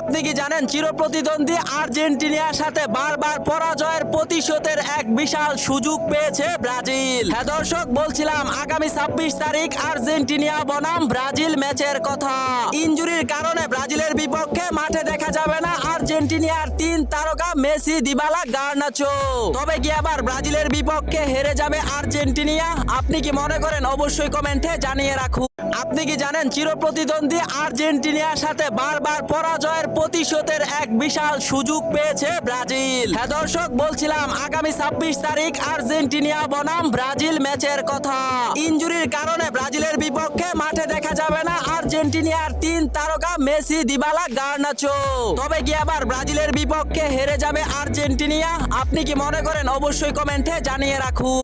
আপনি কি জানেন চিরপ্রতিদ্বন্দ্বী আর্জেন্টিনার সাথে বারবার পরাজয়ের প্রতিশোধের এক বিশাল সুযোগ পেয়েছে ব্রাজিল। হ্যাঁ দর্শক, বলছিলাম আগামী 26 তারিখ আর্জেন্টিনা বনাম ব্রাজিল ম্যাচের কথা। ইনজুরির কারণে ব্রাজিলের বিপক্ষে মাঠে দেখা যাবে না আর্জেন্টিনার 3 তারকা মেসি, দিবালা, গার্নাচো। তবে কি আবার ব্রাজিলের বিপক্ষে হেরে যাবে আর্জেন্টিনা? আপনি কি মনে করেন? অবশ্যই কমেন্টে জানিয়ে রাখুন। আপনি কি জানেন চিরপ্রতিদ্বন্দ্বী আর্জেন্টিনার সাথে বারবার পরাজয়ের প্রতিশোধের এক বিশাল সুযোগ পেয়েছে ব্রাজিল। হ্যাঁ দর্শক, বলছিলাম আগামী 26 তারিখ আর্জেন্টিনা বনাম ব্রাজিল ম্যাচের কথা। ইনজুরির কারণে ব্রাজিলের বিপক্ষে মাঠে দেখা যাবে না আর্জেন্টিনার 3 তারকা মেসি, দিবালা, গার্নাচো। তবে কি আবার ব্রাজিলের বিপক্ষে হেরে যাবে আর্জেন্টিনা? আপনি কি মনে করেন? অবশ্যই কমেন্টে জানিয়ে রাখুন।